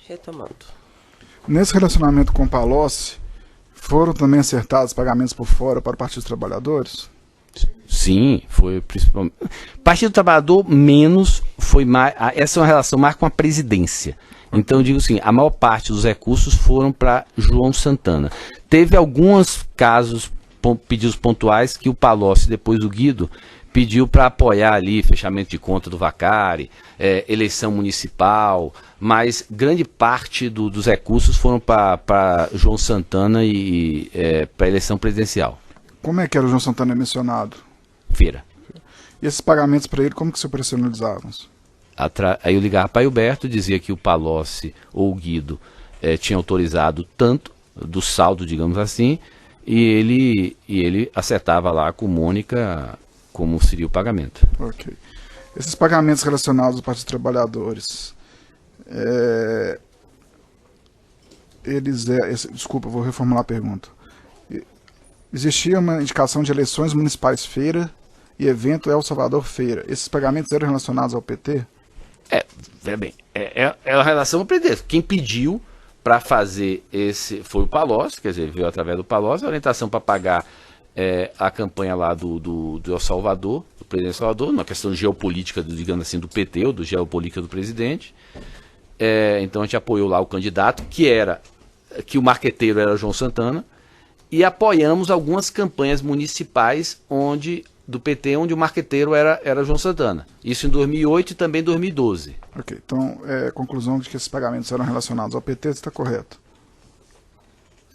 Retomando. Nesse relacionamento com o Palocci, foram também acertados pagamentos por fora para o Partido dos Trabalhadores? Sim, foi principalmente. Partido do Trabalhador menos, foi mais. Essa é uma relação mais com a presidência. Então eu digo assim, a maior parte dos recursos foram para João Santana. Teve alguns casos, pedidos pontuais, que o Palocci, depois o Guido, pediu para apoiar ali fechamento de conta do Vacari, eleição municipal, mas grande parte dos recursos foram para João Santana e para a eleição presidencial. Como é que era o João Santana mencionado? Feira. E esses pagamentos para ele, como que se operacionalizavam? Aí eu ligava para Hilberto, dizia que o Palocci ou o Guido tinha autorizado tanto do saldo, digamos assim, e ele acertava lá com Mônica como seria o pagamento. Ok. Esses pagamentos relacionados ao Partido dos Trabalhadores, desculpa, vou reformular a pergunta. Existia uma indicação de eleições municipais feira e evento El Salvador feira. Esses pagamentos eram relacionados ao PT? Veja bem, é a relação ao presidente. Quem pediu para fazer esse foi o Palocci, quer dizer, veio através do Palocci, a orientação para pagar a campanha lá do El Salvador, do presidente El Salvador, uma questão geopolítica, digamos assim, do PT, ou do geopolítica do presidente. Então a gente apoiou lá o candidato, que o marqueteiro era João Santana, e apoiamos algumas campanhas municipais do PT, onde o marqueteiro era João Santana. Isso em 2008 e também em 2012. Ok, então a conclusão de que esses pagamentos eram relacionados ao PT está correto?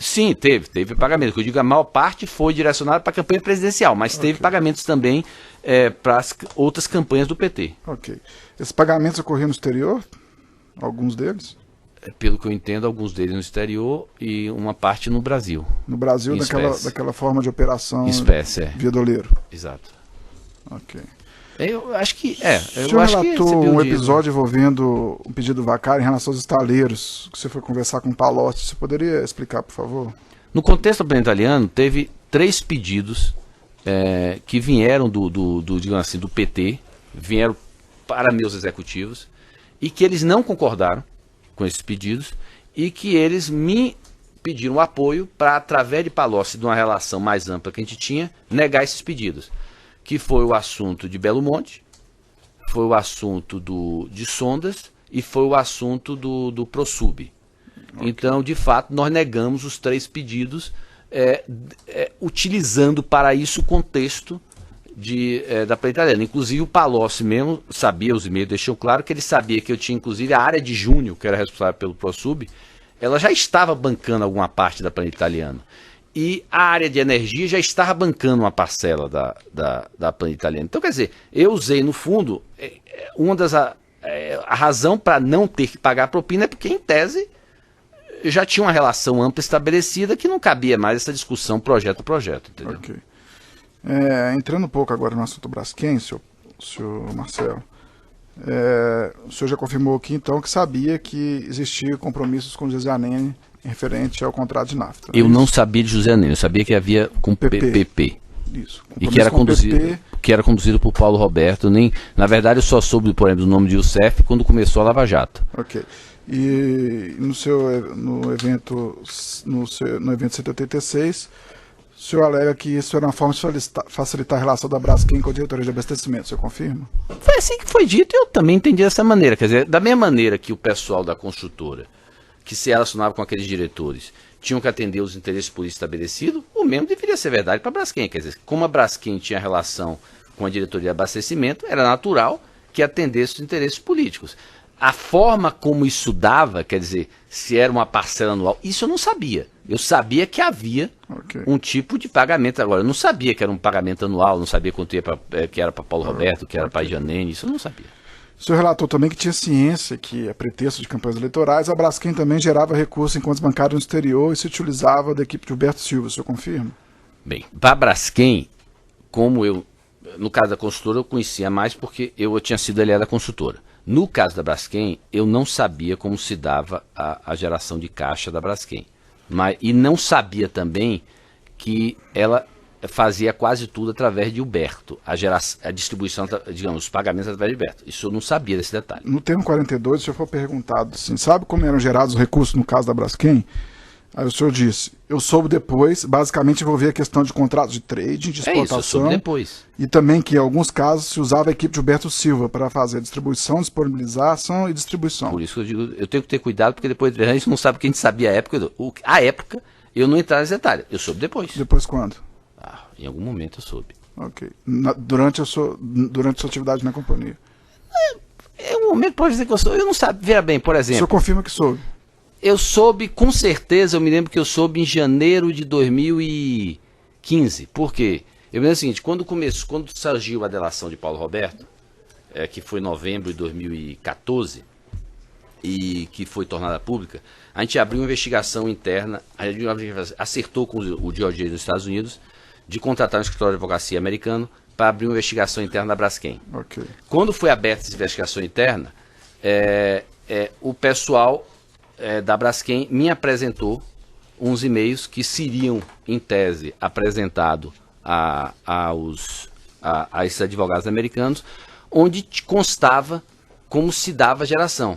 Sim, teve pagamento. Eu digo, a maior parte foi direcionada para a campanha presidencial, mas teve pagamentos também para as outras campanhas do PT. Ok. Esses pagamentos ocorriam no exterior? Alguns deles? Pelo que eu entendo, alguns deles no exterior e uma parte no Brasil. No Brasil, daquela forma de operação espécie, via doleiro. Exato. Ok. Eu acho que O senhor relatou um episódio envolvendo um pedido do Vacari em relação aos estaleiros, que você foi conversar com o Palocci. Você poderia explicar, por favor? No contexto do plano italiano, teve 3 pedidos que vieram digamos assim, do PT, vieram para meus executivos, e que eles não concordaram com esses pedidos, e que eles me pediram apoio para, através de Palocci, de uma relação mais ampla que a gente tinha, negar esses pedidos. Que foi o assunto de Belo Monte, foi o assunto de Sondas e foi o assunto do ProSub. Okay. Então, de fato, nós negamos os 3 pedidos, utilizando para isso o contexto da plena italiana. Inclusive, o Palocci mesmo sabia, os e-mails deixou claro que ele sabia que eu tinha, inclusive, a área de Júnior, que era responsável pelo ProSub, ela já estava bancando alguma parte da plena italiana. E a área de energia já estava bancando uma parcela da plana italiana. Então, quer dizer, eu usei, no fundo, a razão para não ter que pagar a propina é porque, em tese, já tinha uma relação ampla estabelecida que não cabia mais essa discussão projeto a projeto, entendeu? Ok. Entrando um pouco agora no assunto Braskem, senhor Marcelo, o senhor já confirmou aqui, então, que sabia que existia compromissos com o José Anene referente ao contrato de nafta. Eu não sabia de José Anene, eu sabia que havia com PP. Isso. E que era conduzido por Paulo Roberto. Na verdade, eu só soube, por exemplo, do nome de Youssef quando começou a Lava Jato. Ok. E no evento 186, o senhor alega que isso era uma forma de facilitar a relação da Braskem com a diretoria de abastecimento, o senhor confirma? Foi assim que foi dito e eu também entendi dessa maneira. Quer dizer, da mesma maneira que o pessoal da construtora, que se relacionava com aqueles diretores, tinham que atender os interesses políticos estabelecidos, o mesmo deveria ser verdade para a Braskem. Quer dizer, como a Braskem tinha relação com a diretoria de abastecimento, era natural que atendesse os interesses políticos. A forma como isso dava, quer dizer, se era uma parcela anual, isso eu não sabia. Eu sabia que havia um tipo de pagamento. Agora, eu não sabia que era um pagamento anual, não sabia quanto que era para Paulo Roberto, que era para Janene, isso eu não sabia. O senhor relatou também que tinha ciência que, a pretexto de campanhas eleitorais, a Braskem também gerava recursos em contas bancárias no exterior e se utilizava da equipe de Gilberto Silva, o senhor confirma? Bem, para a Braskem, como no caso da consultora, eu conhecia mais porque eu tinha sido aliado da consultora. No caso da Braskem, eu não sabia como se dava a geração de caixa da Braskem. E não sabia também que ela fazia quase tudo através de Huberto, a distribuição, digamos, os pagamentos através de Huberto. Isso eu não sabia desse detalhe. No termo 42, o senhor foi perguntado assim, sabe como eram gerados os recursos no caso da Braskem? Aí o senhor disse, eu soube depois, basicamente envolvia a questão de contratos de trade, de exportação. É isso, eu soube depois. E também que em alguns casos se usava a equipe de Huberto Silva para fazer distribuição, disponibilização e distribuição. Por isso que eu digo, eu tenho que ter cuidado, porque depois a gente não sabe o que a gente sabia à época. A época, eu não entrar nesse detalhe, eu soube depois. Depois quando? Em algum momento eu soube. Ok. Durante a sua atividade na companhia. Um momento pode dizer que eu não sabia. Veja bem, por O exemplo. senhor confirma que soube? Eu soube, com certeza, eu me lembro que eu soube em janeiro de 2015. Por quê? Eu me lembro o seguinte, quando surgiu a delação de Paulo Roberto, que foi em novembro de 2014, e que foi tornada pública, a gente abriu uma investigação interna, a gente acertou com o DOJ dos Estados Unidos de contratar um escritório de advocacia americano para abrir uma investigação interna da Braskem. Okay. Quando foi aberta essa investigação interna, o pessoal da Braskem me apresentou uns e-mails que seriam, em tese, apresentados a esses advogados americanos, onde constava como se dava a geração.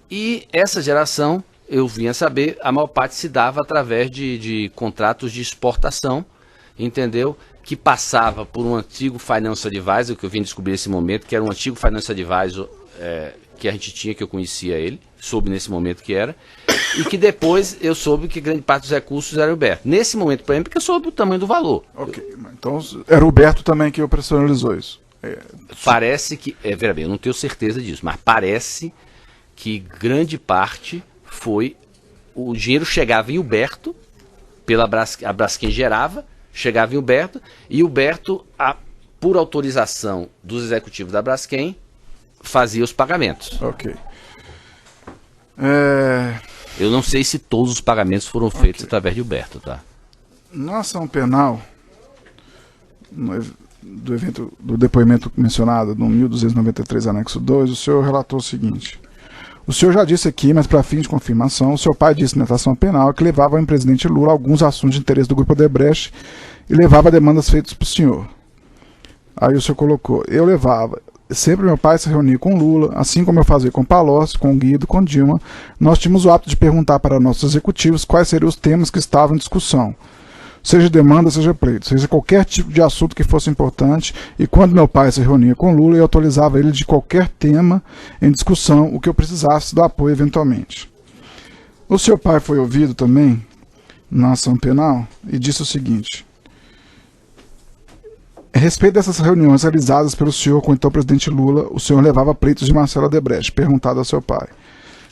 E essa geração, eu vinha saber, a maior parte se dava através de contratos de exportação, entendeu? Que passava por um antigo Financial Advisor, que eu vim descobrir nesse momento, que era um antigo Financial Advisor que a gente tinha, que eu conhecia ele, soube nesse momento que era, e que depois eu soube que grande parte dos recursos era o Huberto. Nesse momento, por exemplo, porque eu soube o tamanho do valor. Ok, então era o Huberto também que operacionalizou isso. Parece que, veja bem, eu não tenho certeza disso, mas parece que grande parte foi, o dinheiro chegava em Huberto, a Braskem gerava, chegava em Huberto, e Huberto, por autorização dos executivos da Braskem, fazia os pagamentos. Ok. Eu não sei se todos os pagamentos foram feitos através de Huberto, tá? Na ação penal, do depoimento mencionado no 1293, anexo 2, o senhor relatou o seguinte: o senhor já disse aqui, mas para fim de confirmação, o seu pai disse na ação penal que levava ao presidente Lula alguns assuntos de interesse do Grupo Odebrecht e levava demandas feitas para o senhor. Aí o senhor colocou, eu levava. Sempre meu pai se reunia com Lula, assim como eu fazia com Palocci, com Guido, com Dilma. Nós tínhamos o hábito de perguntar para nossos executivos quais seriam os temas que estavam em discussão. Seja demanda, seja pleito, seja qualquer tipo de assunto que fosse importante, e quando meu pai se reunia com Lula, eu atualizava ele de qualquer tema em discussão, o que eu precisasse do apoio eventualmente. O seu pai foi ouvido também na ação penal e disse o seguinte: a respeito dessas reuniões realizadas pelo senhor com o então presidente Lula, o senhor levava pleitos de Marcelo Odebrecht, perguntado ao seu pai.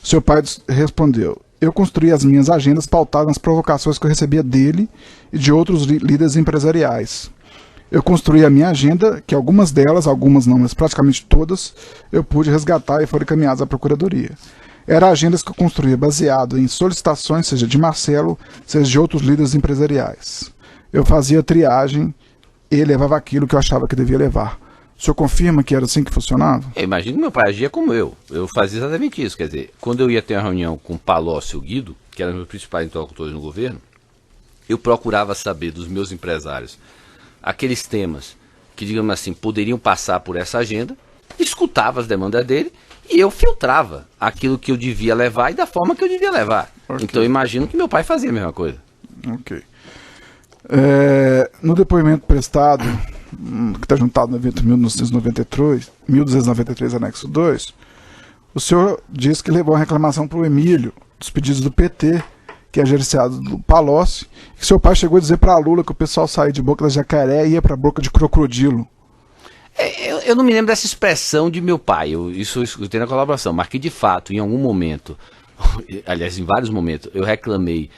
Seu pai respondeu: eu construí as minhas agendas pautadas nas provocações que eu recebia dele e de outros líderes empresariais. Eu construí a minha agenda, que algumas delas, algumas não, mas praticamente todas, eu pude resgatar e foram encaminhadas à Procuradoria. Eram agendas que eu construía baseado em solicitações, seja de Marcelo, seja de outros líderes empresariais. Eu fazia triagem e levava aquilo que eu achava que devia levar. O senhor confirma que era assim que funcionava? Eu imagino que meu pai agia como eu. Eu fazia exatamente isso. Quer dizer, quando eu ia ter uma reunião com o Palocci e o Guido, que eram os meus principais interlocutores no governo, eu procurava saber dos meus empresários aqueles temas que, digamos assim, poderiam passar por essa agenda, escutava as demandas dele e eu filtrava aquilo que eu devia levar e da forma que eu devia levar. Okay. Então eu imagino que meu pai fazia a mesma coisa. Ok. No depoimento prestado, que está juntado no evento 1293, anexo 2, o senhor diz que levou a reclamação para o Emílio, dos pedidos do PT, que é gerenciado do Palocci, que seu pai chegou a dizer para a Lula que o pessoal saía de boca da jacaré e ia para a boca de crocodilo. Eu não me lembro dessa expressão de meu pai, isso eu escutei na colaboração, mas que de fato, em algum momento, aliás, em vários momentos, eu reclamei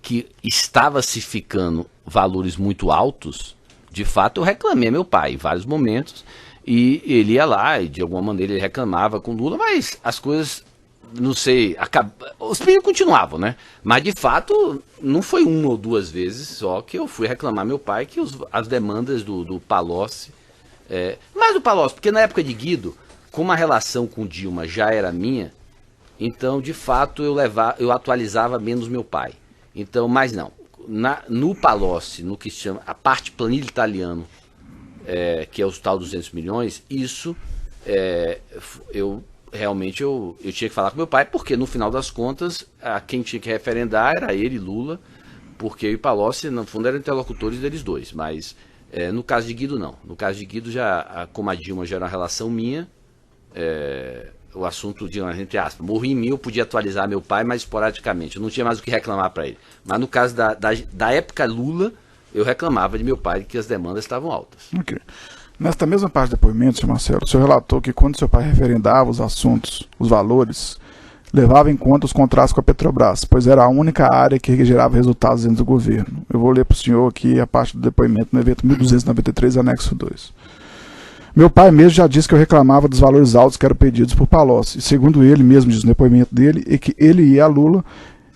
que estava se ficando valores muito altos. De fato, eu reclamei a meu pai em vários momentos, e ele ia lá e de alguma maneira ele reclamava com Lula, mas as coisas, não sei, os pedidos continuavam, né? Mas de fato, não foi uma ou duas vezes só que eu fui reclamar meu pai que as demandas do Palocci, mais do Palocci, porque na época de Guido, como a relação com Dilma já era minha, então de fato eu atualizava menos meu pai. Então, mas não. no Palocci, no que se chama a parte planilha italiano, que é o tal 200 milhões, isso eu tinha que falar com meu pai, porque no final das contas, quem tinha que referendar era ele, Lula, porque eu e Palocci, no fundo, eram interlocutores deles dois, mas no caso de Guido, não. No caso de Guido, como a Dilma já era uma relação minha, o assunto de, entre aspas, morri em mim, eu podia atualizar meu pai, mas esporadicamente, eu não tinha mais o que reclamar para ele. Mas no caso da época Lula, eu reclamava de meu pai que as demandas estavam altas. Ok. Nesta mesma parte do depoimento, senhor Marcelo, o senhor relatou que quando seu pai referendava os assuntos, os valores, levava em conta os contratos com a Petrobras, pois era a única área que gerava resultados dentro do governo. Eu vou ler para o senhor aqui a parte do depoimento no evento 1293, anexo 2. Meu pai mesmo já disse que eu reclamava dos valores altos que eram pedidos por Palocci. E segundo ele mesmo diz no depoimento dele, e que ele ia a Lula,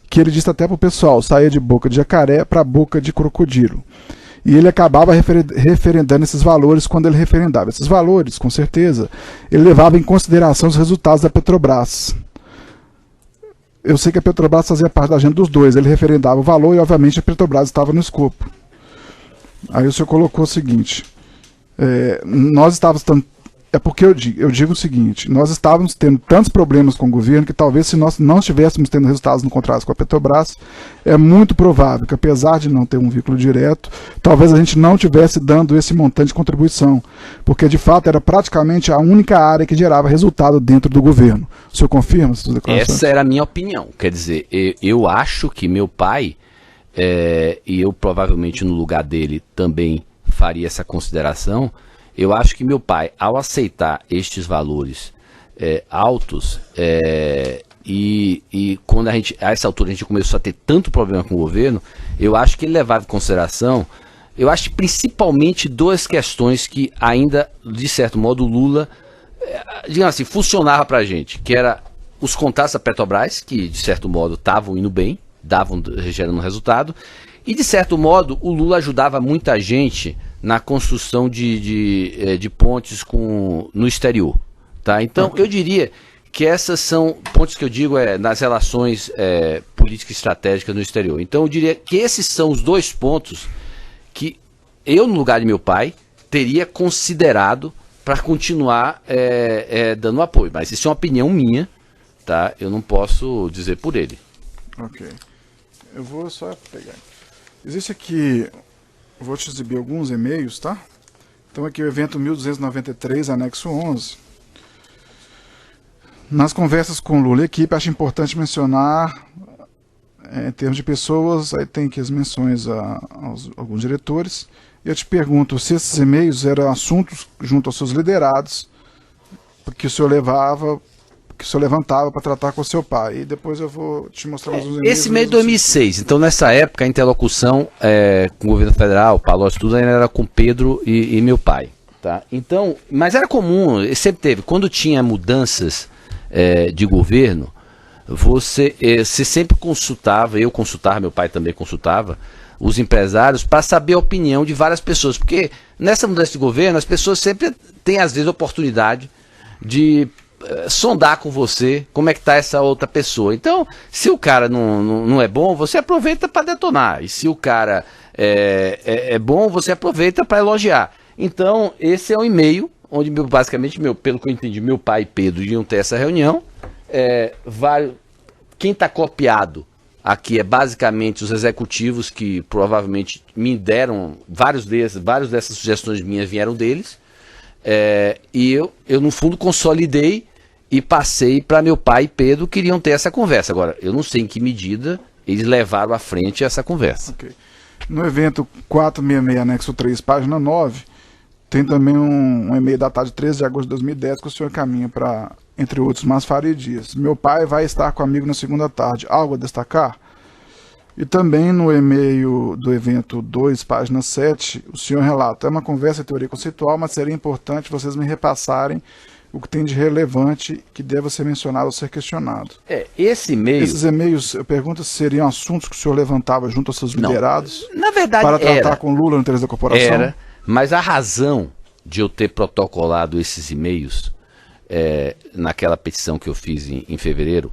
que ele disse até para o pessoal, saía de boca de jacaré para boca de crocodilo. E ele acabava referendando esses valores quando ele referendava. Esses valores, com certeza, ele levava em consideração os resultados da Petrobras. Eu sei que a Petrobras fazia parte da agenda dos dois. Ele referendava o valor e, obviamente, a Petrobras estava no escopo. Aí o senhor colocou o seguinte... nós estávamos é porque eu digo o seguinte, nós estávamos tendo tantos problemas com o governo que talvez se nós não estivéssemos tendo resultados no contrato com a Petrobras, é muito provável que, apesar de não ter um vínculo direto, talvez a gente não estivesse dando esse montante de contribuição, porque de fato era praticamente a única área que gerava resultado dentro do governo. O senhor confirma essas declarações? Essa era a minha opinião, quer dizer, eu acho que meu pai, e eu provavelmente no lugar dele também faria essa consideração. Eu acho que meu pai, ao aceitar estes valores altos, e quando a essa altura a gente começou a ter tanto problema com o governo, eu acho que ele levava em consideração, eu acho que principalmente duas questões que ainda, de certo modo, o Lula, digamos assim, funcionava pra gente, que era os contratos da Petrobras, que de certo modo estavam indo bem, gerando resultado, e de certo modo o Lula ajudava muita gente na construção de pontes no exterior, tá? Então eu diria que essas são pontos que eu digo nas relações políticas estratégicas no exterior. Então eu diria que esses são os dois pontos que eu, no lugar de meu pai, teria considerado para continuar dando apoio. Mas isso é uma opinião minha, tá? Eu não posso dizer por ele. Ok. Eu vou só pegar. Existe aqui, eu vou te exibir alguns e-mails, tá? Então aqui o evento 1293, anexo 11. Nas conversas com Lula e equipe, acho importante mencionar, em termos de pessoas, aí tem aqui as menções a alguns diretores. Eu te pergunto se esses e-mails eram assuntos junto aos seus liderados, que o senhor levantava para tratar com o seu pai. E depois eu vou te mostrar mais uns e-mails. Esse e-mail de 2006, então nessa época a interlocução com o governo federal, Palocci, tudo ainda era com Pedro e meu pai. Tá? Então, mas era comum, sempre teve, quando tinha mudanças de governo, você sempre consultava, eu consultava, meu pai também consultava, os empresários para saber a opinião de várias pessoas, porque nessa mudança de governo as pessoas sempre têm às vezes a oportunidade de sondar com você como é que está essa outra pessoa. Então, se o cara não é bom, você aproveita para detonar, e se o cara é bom, você aproveita para elogiar. Então, esse é um e-mail onde basicamente, pelo que eu entendi, meu pai e Pedro iam ter essa reunião. Quem está copiado aqui é basicamente os executivos que provavelmente me deram, várias dessas sugestões minhas vieram deles, e eu no fundo consolidei e passei para meu pai e Pedro, que queriam ter essa conversa. Agora, eu não sei em que medida eles levaram à frente essa conversa. Okay. No evento 466, anexo 3, página 9, tem também um e-mail datado de 13 de agosto de 2010 que o senhor caminha para, entre outros, Masfaria Dias. Meu pai vai estar comigo na segunda tarde. Algo a destacar? E também no e-mail do evento 2, página 7, o senhor relata: é uma conversa de teoria conceitual, mas seria importante vocês me repassarem o que tem de relevante que deva ser mencionado ou ser questionado. Esses e-mails, eu pergunto se seriam assuntos que o senhor levantava junto aos seus liderados? Na verdade, para tratar com Lula no interesse da corporação? Era, mas a razão de eu ter protocolado esses e-mails naquela petição que eu fiz em fevereiro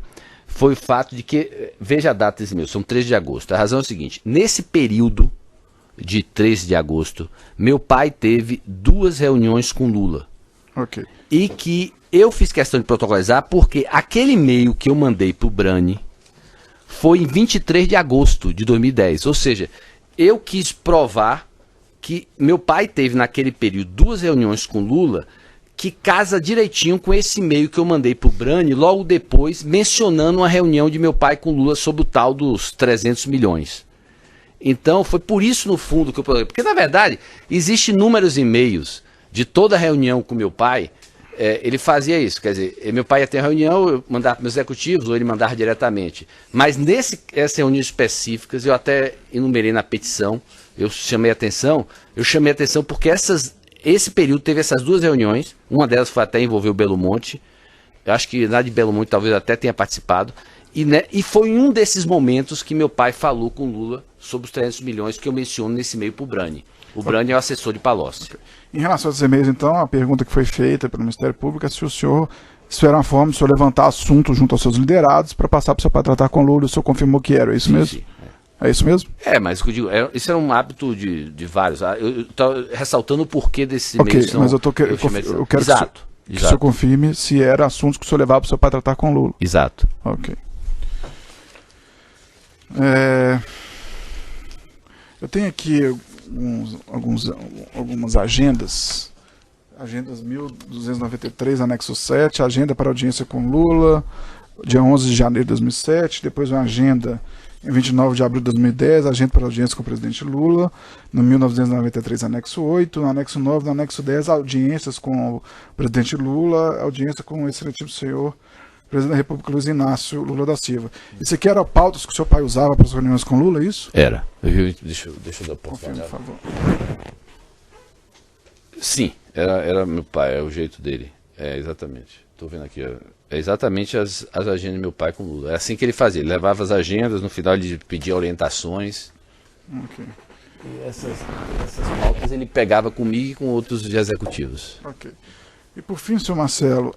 foi o fato de que, veja a data desse meu, são 13 de agosto. A razão é o seguinte, nesse período de 13 de agosto, meu pai teve 2 reuniões com Lula. Ok. E que eu fiz questão de protocolizar porque aquele e-mail que eu mandei pro Brani foi em 23 de agosto de 2010. Ou seja, eu quis provar que meu pai teve naquele período 2 reuniões com Lula que casa direitinho com esse e-mail que eu mandei pro Brani logo depois, mencionando uma reunião de meu pai com Lula sobre o tal dos 300 milhões. Então, foi por isso, no fundo, que eu... Porque, na verdade, existem inúmeros e-mails de toda a reunião com meu pai. Ele fazia isso, quer dizer, meu pai ia ter uma reunião, eu mandava para meus executivos, ou ele mandava diretamente. Mas essas reuniões específicas, eu até enumerei na petição, eu chamei atenção porque esse período teve essas 2 reuniões, uma delas foi até envolver o Belo Monte, eu acho que lá de Belo Monte talvez até tenha participado, e foi em um desses momentos que meu pai falou com Lula sobre os 300 milhões que eu menciono nesse e-mail para o Brani. O Brani é o assessor de Palocci. Okay. Em relação a esses e-mails, então, a pergunta que foi feita pelo Ministério Público é se o senhor, isso era uma forma de o senhor levantar assunto junto aos seus liderados para passar para o seu pai tratar com Lula, o senhor confirmou que era, é isso mesmo? Sim. É isso mesmo? Mas o que eu digo, isso era um hábito de vários. Eu estou ressaltando o porquê desse e-mail. Ok, mas eu quero exato, que o senhor confirme se era assuntos que o senhor levava para o seu pai tratar com Lula. Exato. Ok. Eu tenho aqui algumas agendas. Agendas 1293, anexo 7, agenda para audiência com Lula, dia 11 de janeiro de 2007, depois uma agenda em 29 de abril de 2010, agenda para audiência com o presidente Lula, no 1993, anexo 8, no anexo 9, no anexo 10, audiências com o presidente Lula, audiência com o excelentíssimo senhor presidente da República, Luiz Inácio Lula da Silva. Isso aqui era pautas que o seu pai usava para as reuniões com Lula, é isso? Era. Deixa eu dar Confirme, por favor. Sim, era meu pai, é o jeito dele. Exatamente. Estou vendo aqui. É exatamente as agendas do meu pai com Lula. É assim que ele fazia. Ele levava as agendas, no final ele pedia orientações. Ok. E essas pautas ele pegava comigo e com outros executivos. Ok. E por fim, senhor Marcelo,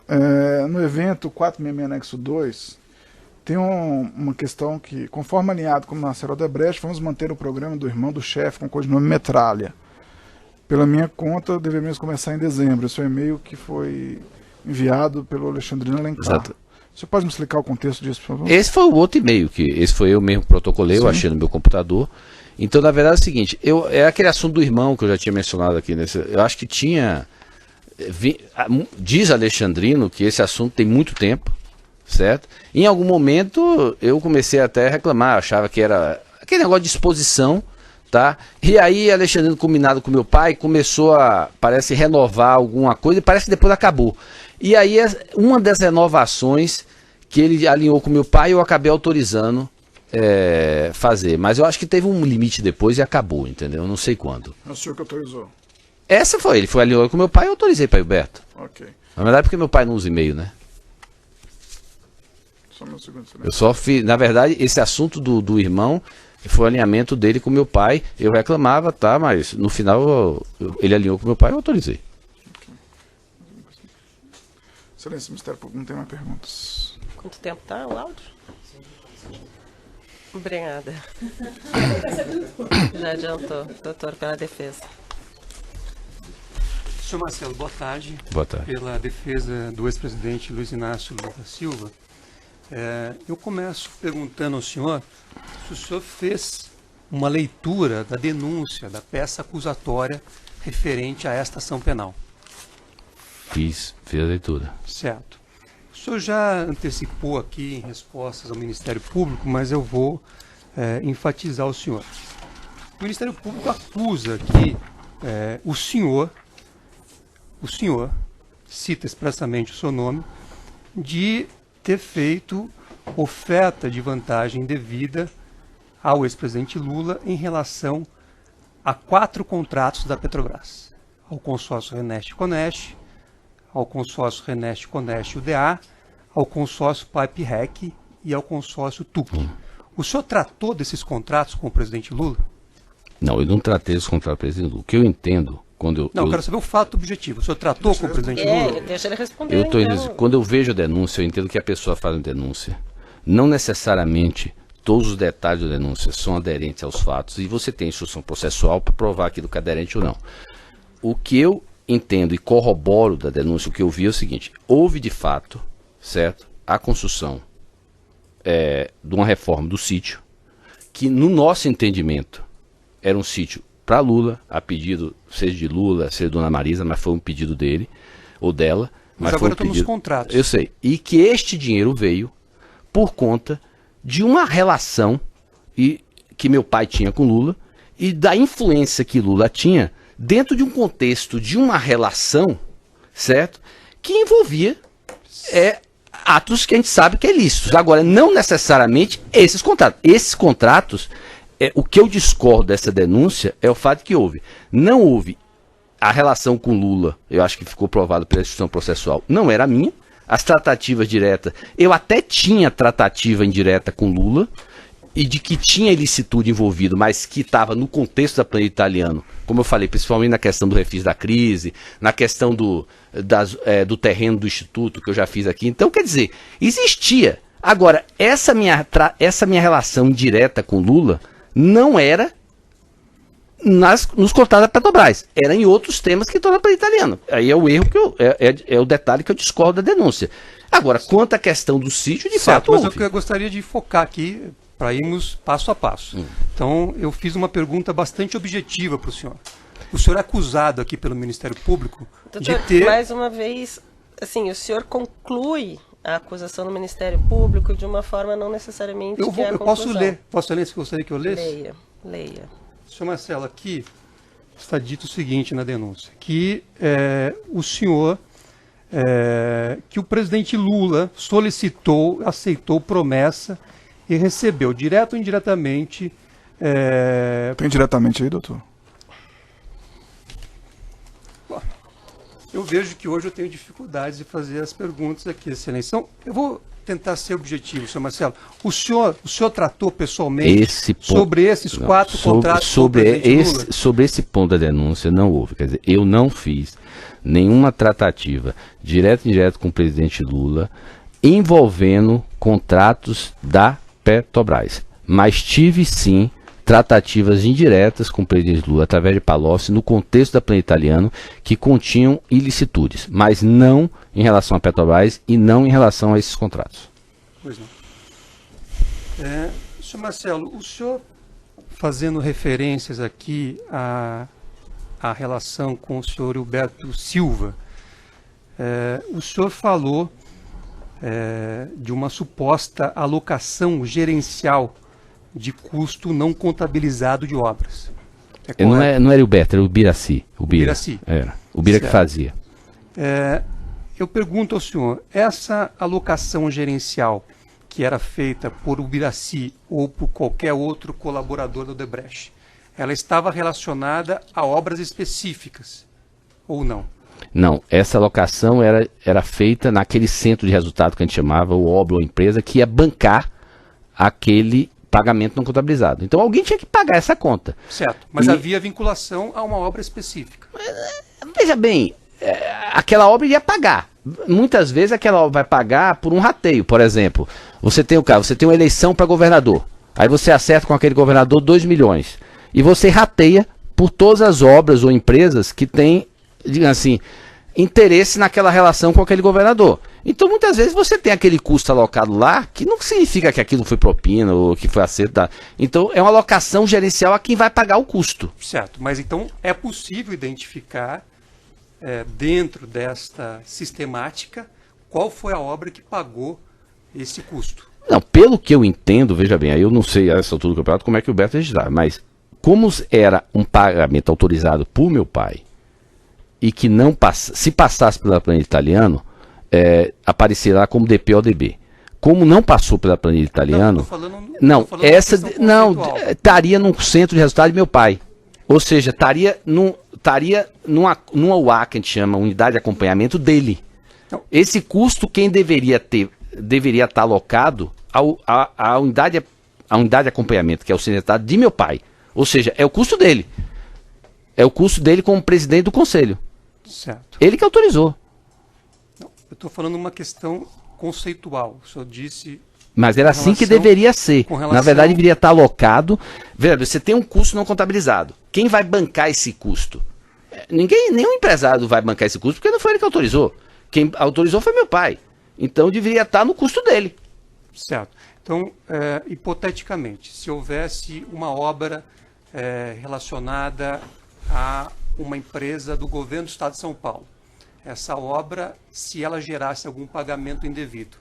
no evento 466 anexo 2, tem uma questão que, conforme alinhado com o Marcelo Odebrecht, vamos manter o programa do irmão do chefe com o codinome Metralha. Pela minha conta, devemos começar em dezembro. Esse é o e-mail que foi enviado pelo Alexandrino Alencar. Exato. Você pode me explicar o contexto disso, por favor? Esse foi o outro e-mail, esse foi eu mesmo que protocolei, eu achei no meu computador. Então, na verdade, é o seguinte, é aquele assunto do irmão que eu já tinha mencionado aqui. Eu acho que tinha... Diz Alexandrino que esse assunto tem muito tempo, certo? Em algum momento eu comecei até a reclamar, achava que era aquele negócio de exposição, tá? E aí Alexandrino, combinado com meu pai, começou a, parece, renovar alguma coisa e parece que depois acabou. E aí uma das renovações que ele alinhou com meu pai eu acabei autorizando fazer, mas eu acho que teve um limite depois e acabou, entendeu? Eu não sei quando. É o senhor que autorizou? Essa foi, ele foi alinhado com meu pai e eu autorizei para o Gilberto. Ok. Na verdade, porque meu pai não usa e-mail, né? Só um segundo. Eu só fiz, na verdade, esse assunto do irmão foi o alinhamento dele com meu pai. Eu reclamava, tá, mas no final ele alinhou com meu pai e eu autorizei. Okay. Excelência, Ministério Público, não tem mais perguntas. Quanto tempo tá o áudio? Obrigada. Já adiantou, doutor, pela defesa. Senhor Marcelo, boa tarde. Boa tarde. Pela defesa do ex-presidente Luiz Inácio Lula da Silva. Eu começo perguntando ao senhor se o senhor fez uma leitura da denúncia, da peça acusatória referente a esta ação penal. Fiz a leitura. Certo. O senhor já antecipou aqui em respostas ao Ministério Público, mas eu vou enfatizar o senhor. O Ministério Público acusa que o senhor cita expressamente o seu nome, de ter feito oferta de vantagem devida ao ex-presidente Lula em relação a 4 contratos da Petrobras. Ao consórcio Reneste-Coneste, ao consórcio Reneste-Coneste-UDA, ao consórcio Pipe-REC e ao consórcio TUC. O senhor tratou desses contratos com o presidente Lula? Não, eu não tratei desses contratos com o presidente Lula. O que eu entendo... eu quero saber o fato objetivo. O senhor tratou com o presidente Lula? Deixa ele responder. Quando eu vejo a denúncia, eu entendo que a pessoa faz uma denúncia não necessariamente todos os detalhes da denúncia são aderentes aos fatos e você tem instrução processual para provar aquilo que é aderente ou não. O que eu entendo e corroboro da denúncia, o que eu vi é o seguinte: houve de fato, certo, a construção de uma reforma do sítio, que no nosso entendimento era um sítio para Lula, a pedido, seja de Lula, seja de Dona Marisa, mas foi um pedido dele ou dela. Mas agora estão nos contratos. Eu sei. E que este dinheiro veio por conta de uma relação que meu pai tinha com Lula e da influência que Lula tinha dentro de um contexto de uma relação, certo? Que envolvia atos que a gente sabe que é ilícitos. Agora, não necessariamente esses contratos. Esses contratos, o que eu discordo dessa denúncia é o fato que não houve a relação com Lula, eu acho que ficou provado pela instituição processual, não era minha. As tratativas diretas, eu até tinha tratativa indireta com Lula, e de que tinha ilicitude envolvido, mas que estava no contexto da planilha italiana, como eu falei, principalmente na questão do refis da crise, na questão do terreno do Instituto, que eu já fiz aqui. Então, quer dizer, existia. Agora, essa minha relação direta com Lula não era nos contratos da Petrobras, era em outros temas que estão na planilha italiana. Aí é o erro é o detalhe que eu discordo da denúncia. Agora, quanto à questão do sítio, de fato mas houve. eu gostaria de focar aqui para irmos passo a passo. Então, eu fiz uma pergunta bastante objetiva para o senhor. O senhor é acusado aqui pelo Ministério Público Doutor, de ter... mais uma vez, assim, o senhor conclui a acusação no Ministério Público de uma forma não necessariamente Eu posso ler. Posso ler se gostaria que eu lesse? Leia. Senhor Marcelo, aqui está dito o seguinte na denúncia, que o senhor, que o presidente Lula solicitou, aceitou promessa e recebeu, direto ou indiretamente... Tem diretamente aí, doutor? Eu vejo que hoje eu tenho dificuldades de fazer as perguntas aqui, excelência. Então, eu vou tentar ser objetivo, senhor Marcelo. O senhor tratou pessoalmente sobre esses quatro contratos sobre esse ponto da denúncia não houve. Quer dizer, eu não fiz nenhuma tratativa direta ou indireta com o presidente Lula envolvendo contratos da Petrobras. Mas tive sim tratativas indiretas com o presidente Lula através de Palocci no contexto da planilha italiana que continham ilicitudes, mas não em relação à Petrobras e não em relação a esses contratos. Pois não. Senhor Marcelo, o senhor, fazendo referências aqui à relação com o senhor Hilberto Silva, o senhor falou de uma suposta alocação gerencial de custo não contabilizado de obras. Não era o Hilberto, era o Biraci. O Biraci. Era. O Bira que fazia. Eu pergunto ao senhor, essa alocação gerencial que era feita por Ubiraci ou por qualquer outro colaborador do Odebrecht, ela estava relacionada a obras específicas ou não? Não, essa alocação era feita naquele centro de resultado que a gente chamava, o obra ou empresa, que ia bancar aquele pagamento não contabilizado. Então alguém tinha que pagar essa conta. Certo, mas havia vinculação a uma obra específica. Veja bem, aquela obra ia pagar. Muitas vezes aquela obra vai pagar por um rateio. Por exemplo, você tem uma eleição para governador. Aí você acerta com aquele governador 2 milhões. E você rateia por todas as obras ou empresas que têm, digamos assim, interesse naquela relação com aquele governador. Então muitas vezes você tem aquele custo alocado lá, que não significa que aquilo foi propina ou que foi acertado. Então é uma alocação gerencial a quem vai pagar o custo. Certo, mas então é possível identificar dentro desta sistemática qual foi a obra que pagou esse custo? Não, pelo que eu entendo, veja bem, aí eu não sei a essa altura do campeonato como é que o Beto registrava, mas como era um pagamento autorizado por meu pai e que não se passasse pela planilha italiana, aparecerá como DP-ODB. Como não passou pela planilha italiana, estaria num centro de resultado de meu pai. Ou seja, estaria numa UA, que a gente chama, unidade de acompanhamento dele. Esse custo, quem deveria estar alocado à unidade de acompanhamento, que é o centro de meu pai. Ou seja, é o custo dele. É o custo dele como presidente do conselho. Certo. Ele que autorizou. Eu estou falando uma questão conceitual. O senhor disse Mas era assim que deveria ser. Na verdade, deveria estar alocado. Veja, você tem um custo não contabilizado. Quem vai bancar esse custo? Nenhum empresário vai bancar esse custo, porque não foi ele que autorizou. Quem autorizou foi meu pai. Então, deveria estar no custo dele. Certo. Então, hipoteticamente, se houvesse uma obra relacionada a uma empresa do governo do Estado de São Paulo, essa obra, se ela gerasse algum pagamento indevido,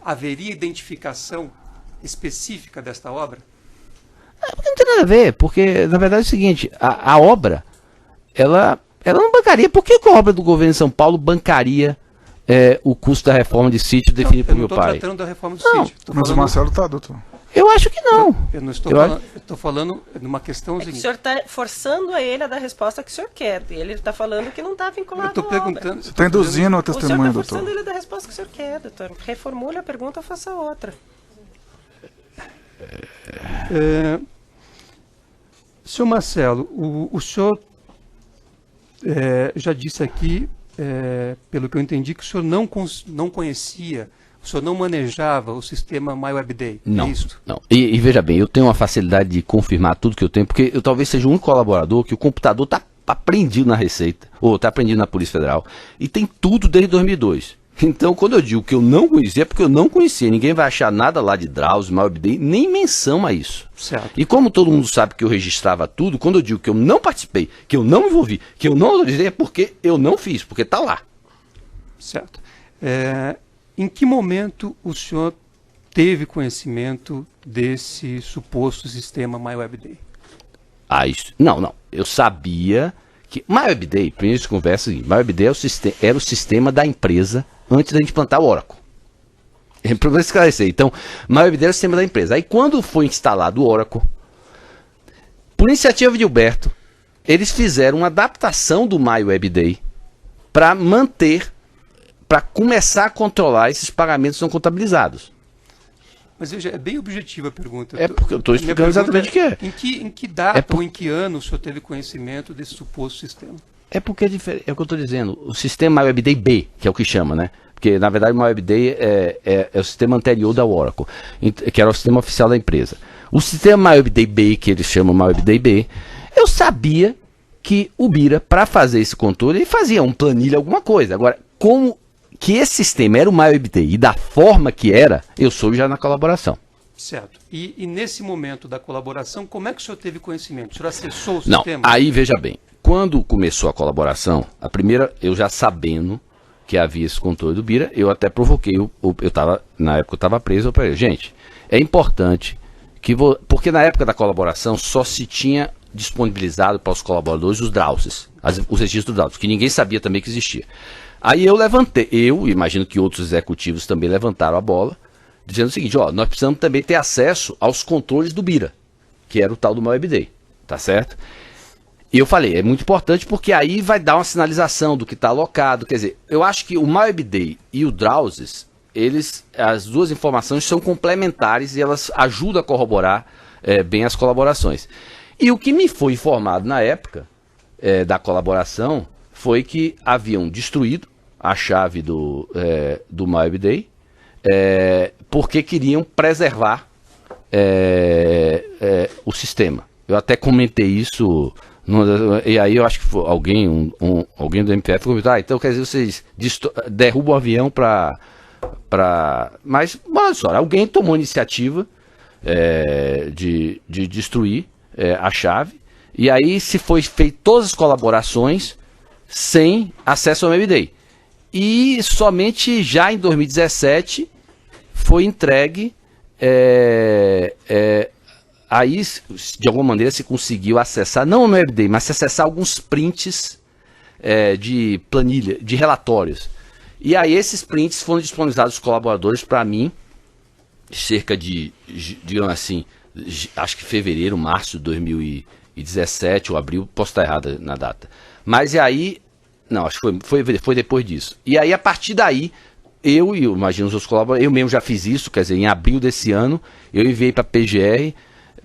haveria identificação específica desta obra? Não tem nada a ver, porque na verdade é o seguinte, a obra, ela não bancaria. Por que a obra do governo de São Paulo bancaria o custo da reforma de sítio definido por meu pai? Eu não estou tratando da reforma do sítio. Mas o Marcelo está, doutor. Eu acho que não. Eu não estou falando, eu estou falando numa questão O senhor está forçando a ele a dar a resposta que o senhor quer. Ele está falando que não está vinculado. Eu estou perguntando. Você está induzindo a testemunha, doutor. O senhor está forçando ele a dar a resposta que o senhor quer, doutor. Reformule a pergunta ou faça outra. Senhor Marcelo, o senhor já disse aqui, pelo que eu entendi, que o senhor não conhecia, o senhor não manejava o sistema MyWebDay. Não, é isso? não. E veja bem, eu tenho uma facilidade de confirmar tudo que eu tenho, porque eu talvez seja o único colaborador que o computador está aprendido na Receita, ou está aprendido na Polícia Federal, e tem tudo desde 2002. Então, quando eu digo que eu não conhecia, é porque eu não conhecia. Ninguém vai achar nada lá de Drauzio, MyWebDay, nem menção a isso. Certo. E como todo mundo sabe que eu registrava tudo, quando eu digo que eu não participei, que eu não me envolvi, que eu não autorizei, é porque eu não fiz, porque está lá. Certo. Em que momento o senhor teve conhecimento desse suposto sistema MyWebDay? Não. Eu sabia que MyWebDay, primeiro de conversa, MyWebDay era o sistema da empresa antes da gente implantar o Oracle. Para esclarecer. Então, MyWebDay era o sistema da empresa. Aí, quando foi instalado o Oracle, por iniciativa de Gilberto, eles fizeram uma adaptação do MyWebDay para começar a controlar esses pagamentos não contabilizados. Mas veja, é bem objetiva a pergunta. É porque eu estou explicando exatamente o que é. Em que data ou em que ano o senhor teve conhecimento desse suposto sistema? É porque é diferente, é o que eu estou dizendo. O sistema MyWebDay B, que é o que chama, né? Porque, na verdade, o MyWebDay é o sistema anterior da Oracle, que era o sistema oficial da empresa. O sistema MyWebDay B, que eles chamam MyWebDay B, eu sabia que o Bira, para fazer esse controle, ele fazia um planilha, alguma coisa. Agora, como que esse sistema era o MyWebDay e da forma que era, eu soube já na colaboração. Certo. E nesse momento da colaboração, como é que o senhor teve conhecimento? O senhor acessou o Não, sistema? aí veja bem, quando começou a colaboração, a primeira, eu já sabendo que havia esse controle do Bira, eu até provoquei, na época eu estava preso, eu falei, gente, é importante porque na época da colaboração só se tinha disponibilizado para os colaboradores os Drauses, os registros do Drauses, que ninguém sabia também que existia. Aí eu imagino que outros executivos também levantaram a bola, dizendo o seguinte, nós precisamos também ter acesso aos controles do Bira, que era o tal do MyWebDay, tá certo? E eu falei, é muito importante porque aí vai dar uma sinalização do que está alocado, quer dizer, eu acho que o MyWebDay e o Drauses, as duas informações são complementares e elas ajudam a corroborar bem as colaborações. E o que me foi informado na época da colaboração foi que haviam destruído a chave do MyWebDay porque queriam preservar o sistema. Eu até comentei isso, e aí eu acho que foi alguém do MPF comentou, então quer dizer, vocês derrubam o avião para... Mas, olha só, alguém tomou a iniciativa de destruir a chave, e aí se foi feito todas as colaborações sem acesso ao MyWebDay. E somente já em 2017 foi entregue, aí de alguma maneira se conseguiu acessar, não o MyWebDay, mas se acessar alguns prints de planilha, de relatórios. E aí esses prints foram disponibilizados aos colaboradores para mim, cerca de, digamos assim, acho que fevereiro, março de 2017 ou abril, posso estar errado na data. Mas e aí, não, acho que foi depois disso. E aí, a partir daí, eu imagino os outros colaboradores, eu mesmo já fiz isso, quer dizer, em abril desse ano, eu enviei para a PGR,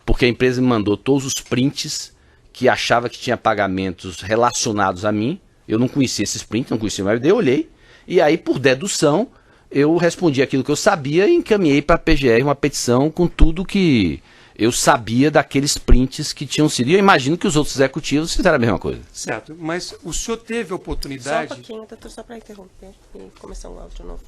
porque a empresa me mandou todos os prints que achava que tinha pagamentos relacionados a mim. Eu não conhecia esses prints, não conhecia o MyWebDay, eu olhei, e aí, por dedução, eu respondi aquilo que eu sabia e encaminhei para a PGR uma petição com tudo que eu sabia daqueles prints que tinham sido. E eu imagino que os outros executivos fizeram a mesma coisa. Certo, mas o senhor teve a Só um oportunidade... pouquinho, doutor, só para interromper e começar um áudio novo.